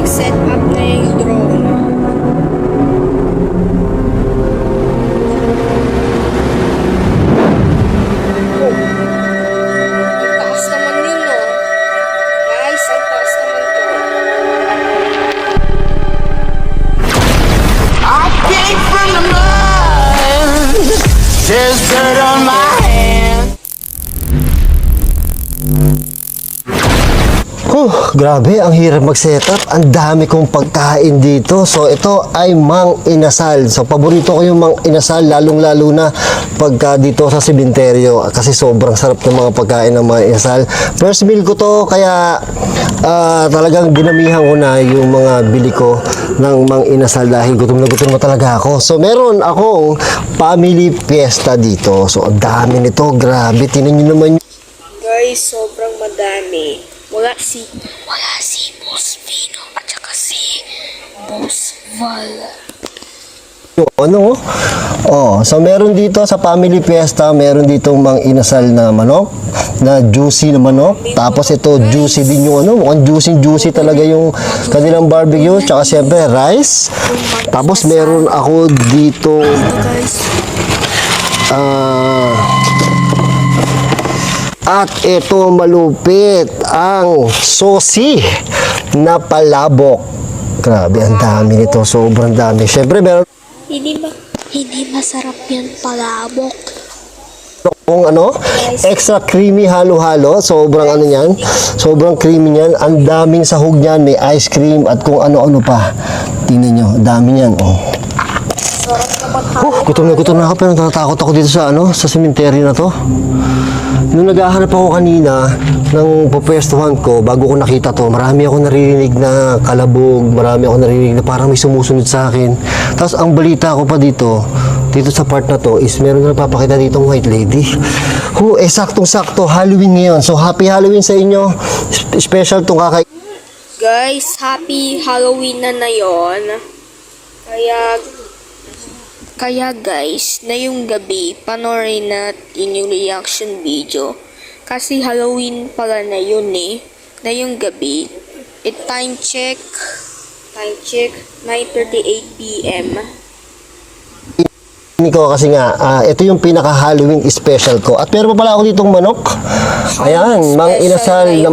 nag-set up na yung drone. Oh. Ang taas naman yun, no? Guys, ang taas naman to. I came from the mud. There's dirt on my hands. Grabe, ang hirap mag-setup. Ang dami kong pagkain dito. So, ito ay Mang Inasal. So, paborito ko yung Mang Inasal, lalong-lalo na pagka dito sa sementeryo. Kasi sobrang sarap ng mga pagkain ng Mang Inasal. First meal ko to, kaya talagang dinamihan ko na yung mga bili ko ng Mang Inasal dahil gutom na talaga ako. So, meron akong family fiesta dito. So, ang dami nito. Grabe, tinan nyo naman. Guys, sobrang madami. Wala si Boss Vino at saka si Boss Val. Ano? So meron dito sa family fiesta, meron ditong Mang Inasal na manok, na juicy na manok. Tapos ito juicy din yung mukhang juicy talaga yung kanilang barbecue, tsaka siyempre rice. Tapos meron ako dito at ito malupit ang sosi na palabok. Grabe, ang dami nito. Sobrang dami. Siyempre, meron Hindi masarap yan palabok. kung extra creamy halo-halo. Sobrang yan. Sobrang creamy niyan. Ang daming sahog niyan. May ice cream at kung ano-ano pa. Tingnan nyo. Dami niyan. Gutom na ako pero natatakot ako dito sa sa sementeryo na to. Nung naghahanap ako kanina ng pupwestuhan ko, bago ko nakita to, marami ako naririnig na kalabog, marami ako naririnig na parang may sumusunod sa akin. Tapos ang balita ko pa dito sa part na to is meron na napapakita ditong white lady. Saktong-sakto, Halloween ngayon. So happy Halloween sa inyo. Special tong Guys, happy Halloween na yon. Kaya guys, na yung gabi, panoorin natin yung reaction video. Kasi Halloween pala na yun na yung gabi. Time check, 9:38 PM. ko kasi nga, ito yung pinaka-Halloween special ko. At meron pa pala ako ditong manok. Ayan, Mang Inasal na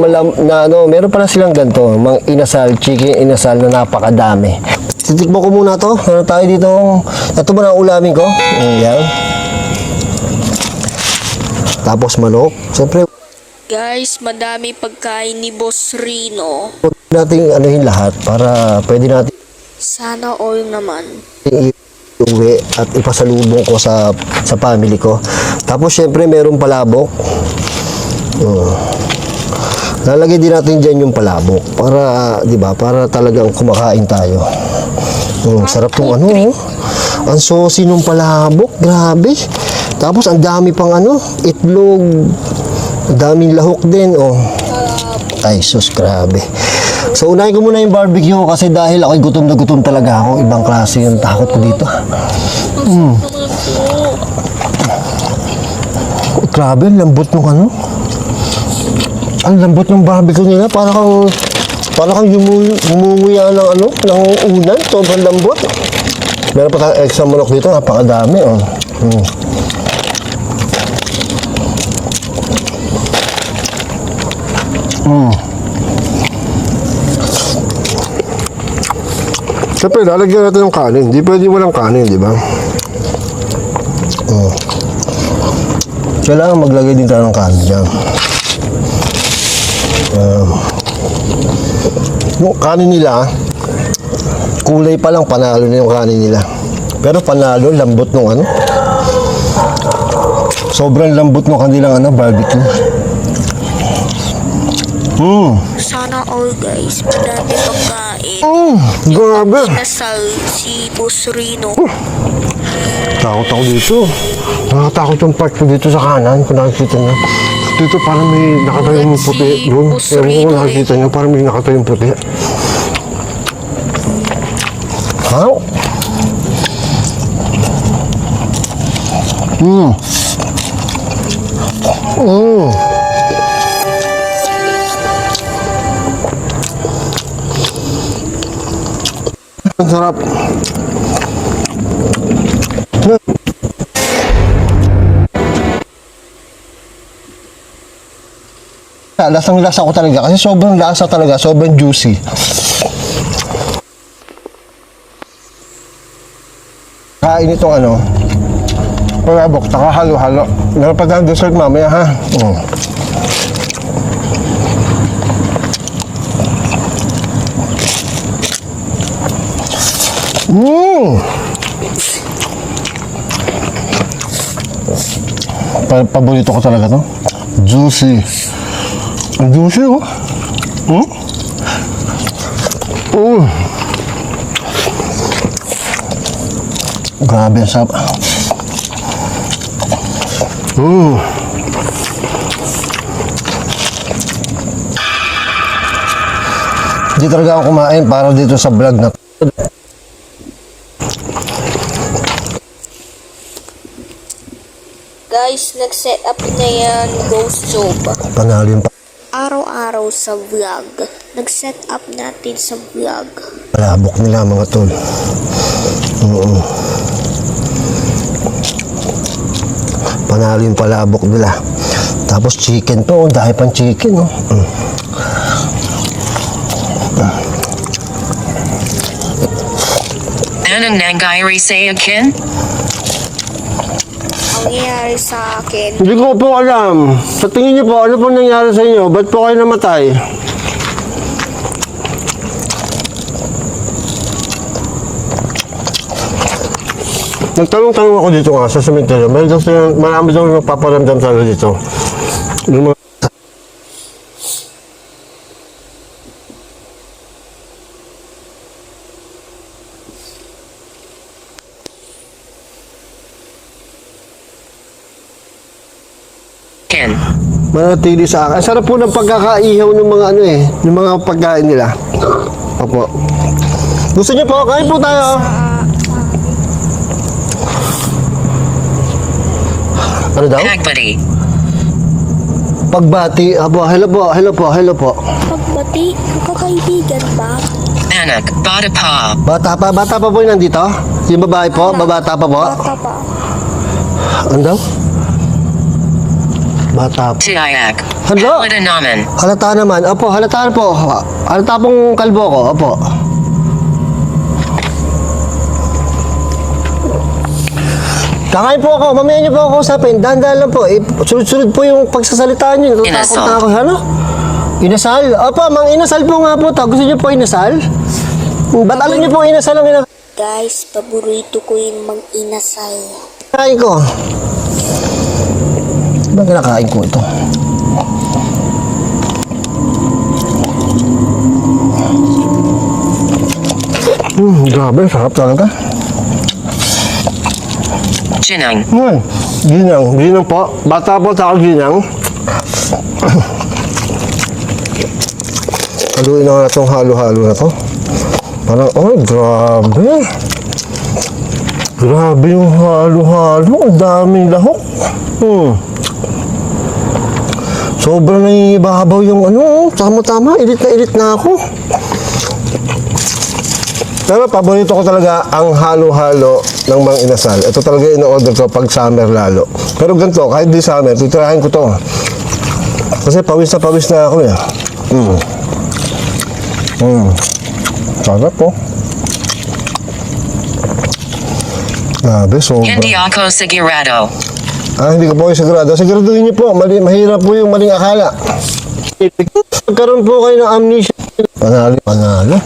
meron pala silang ganito. Mang Inasal, chicken inasal na napakadami. Titikmo ko muna to. Meron tayo dito. Ito muna ang ulamin ko. Ayan. Tapos manok. Siyempre, Guys, madami pagkain ni Boss Rino. nating anuhin lahat para pwede natin Sana all naman. uwi at ipasalubong ko sa family ko. Tapos syempre merong palabok. Lalagay din natin diyan yung palabok para 'di ba? Para talagang kumakain tayo. Sarap tong Ang saucy nung palabok, grabe. Tapos ang dami pang itlog. Ang daming lahok din, Ay, sus, grabe. So, unahin ko muna yung barbecue kasi dahil ako'y gutom na gutom talaga ako. Ibang klase yung takot ko dito. Grabe, ang lambot ng Ang lambot ng barbecue nila. Para kang yumunguya ng ng unan. Sobrang lambot. Meron pa tayong extra manok dito. Napakadami, Siyempre, lalagyan natin ng kanin. Hindi pwede walang kanin, di ba? Kailangan maglagay din tayo ng kanin dyan. Yung kanin nila, kulay pa lang, panalo na yung kanin nila. Pero panalo, lambot nung sobrang lambot nung kanilang barbecue. Sana all guys, madami pagkain. Grabe. Inasal si Boss Rino. Takot ako dito. Nakatakot yung part ko dito sa kanan. Kung nakikita niyo. Dito parang may nakatayong puti. Doon. Ewan ko kung nakikita niyo. Parang may nakatayong puti. Ang sarap. Lasang lasa ko talaga kasi sobrang lasa talaga, sobrang juicy. Kain itong ano, palabok, taka halo-halo. Meron pa tayong dessert mamaya ha. Paborito ko talaga to. Juicy. Ang juicy oh. Grabe ang sarap. Hindi talaga ako kumain para dito sa vlog na Guys, nag-set up na yan ghost soap. panalin pa. Araw-araw sa vlog. Nag-set up natin sa vlog. Palabok nila mga tol. Panalo yung palabok nila. Tapos chicken to, dahil pang chicken oh. Anong nangyari sa akin? Ang nangyari sa akin, Hindi ko po alam. Sa tingin niyo po, ano pong nangyari sa inyo? Ba't po kayo namatay? Nagtanong-tanong ako dito nga sa cemetery. Marami daw nagpaparamdam talaga dito. Yung mga Ken. manatili sa akin. Ang sarap po ng pagkakaihaw ng mga ano eh, ng mga pagkain nila. Opo. Gusto niyo po? Kain po tayo. Ano daw? Pagbati. Pagbati. Abo, hello po, hello po, hello po. pagbati, kakaibigan ba? Anak. Bata pa. Bata pa po yung nandito? Yung babae po, babata pa po? Bata pa. Ano daw? Bata po. Tiyak. Hello? Halata naman. Halata naman. Opo, halata po. Halata pong kalbo ko. Opo. Kakain po ako. Mamaya niyo po ako usapin. Dahan-dahan lang po. Sunod-sunod po yung pagsasalita niyo. Natatakot Inasal. na ako. Ano? Inasal? Opo, mang inasal po nga po to. Gusto niyo po inasal? Ba't alam niyo po inasal ang inasal? Guys, paborito ko yung mag-inasal. Kinakain ko. Diba kinakain ko ito? Grabe, sarap talaga. Ginang. Ginang. Ginang po. Bata po sa ginang. Haluin na nga itong halo-halo na to. Parang, oh, grabe. Grabe yung halo-halo. Ang daming lahok. Sobrang nangibabaw yung ano. Tama-tama. Ilit na ako. Pero paborito ko talaga ang halo-halo ng Mang Inasal. Ito talaga in-order ko pag summer lalo. Pero ganito, kahit di summer, titirahin ko to. Kasi pawis na ako eh. Sarap po. Grabe, sobra. Hindi ako sigurado. Hindi ko po kayo sigurado. Siguraduhin niyo po, mahirap po yung maling akala. Magkaroon po kayo ng amnesia. Panalo.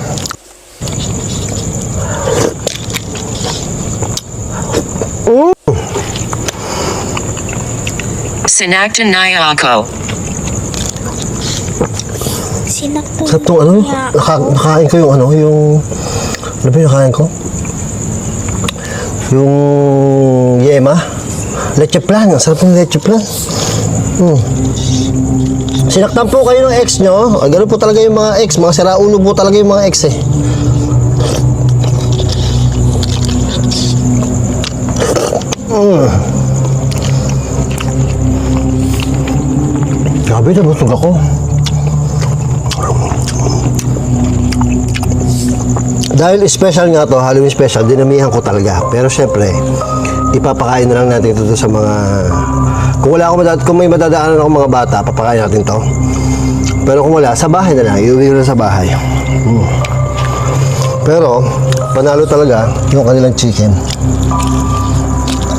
Sinaktan na ako. Sinaktan Sa itong ano, niya ako. nakain ko yung ano ba yung nakain ko? Yung yema. Leche plan. Ang sarap ng leche plan. Sinaktan po kayo ng ex nyo. Ganun po talaga yung mga ex. Mga siraulo po talaga yung mga ex eh. Grabe, nabusog ako. Dahil special nga to, Halloween special, dinamihan ko talaga. Pero syempre, ipapakain na lang natin ito sa mga... Kung may madadaanan ako mga bata, papakain natin to. Pero kung wala, sa bahay na lang. Iuwi ko na sa bahay. Pero, panalo talaga yung kanilang chicken.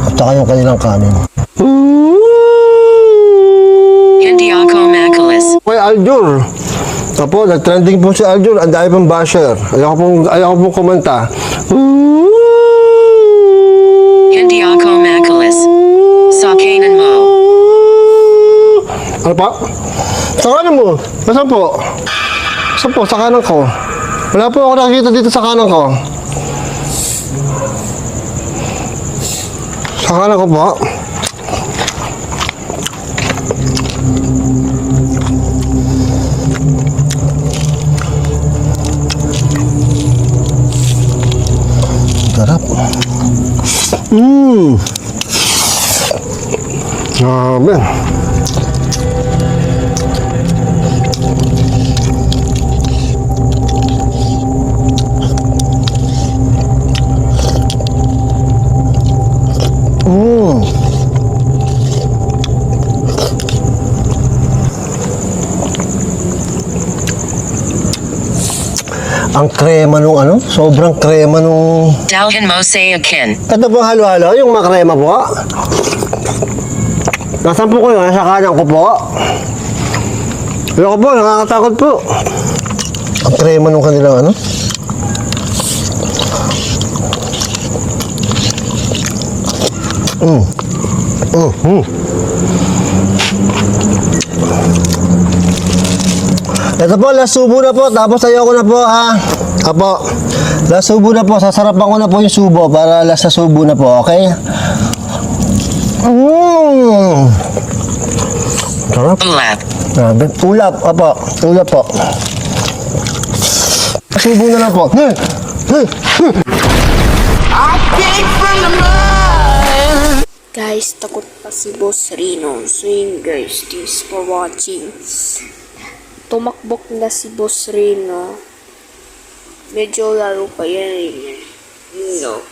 At saka yung kanilang kanin. Indiaco Macalis. Kay Aljur. Tapo, nag-trending po si Aljur. Ang dami pong basher. Ayaw ko pong kumanta. Indiaco Macalis. Sakanan mo. Ano pa? Sa kanan mo. Saan po? Saan po? Sa kanan ko. Wala po ako nakikita dito sa kanan ko. Sa kanan ko po. Sarap. Grabe. Ang krema nung ano, sobrang krema nung... Dalhan mo say akin. Ito po halo-halo, yung makrema po. Nasaan po kayo? Nasa kanan ko po. Ayoko po, nakakatakot po. Ang krema nung kanilang ano. Ito po, last subo na po. Tapos ayoko na po ha. Apo, last subo na po. Sasarapan ko na po yung subo para last sa subo na po, okay? Sarap. Ulap. Grabe. Ulap, apo. Ulap po. Subo na lang po. I came from the mud. Guys, takot pa si Boss Rino. So yun guys, thanks for watching. Tumakbok na si Boss Rino. Medyo laro pa yan. No.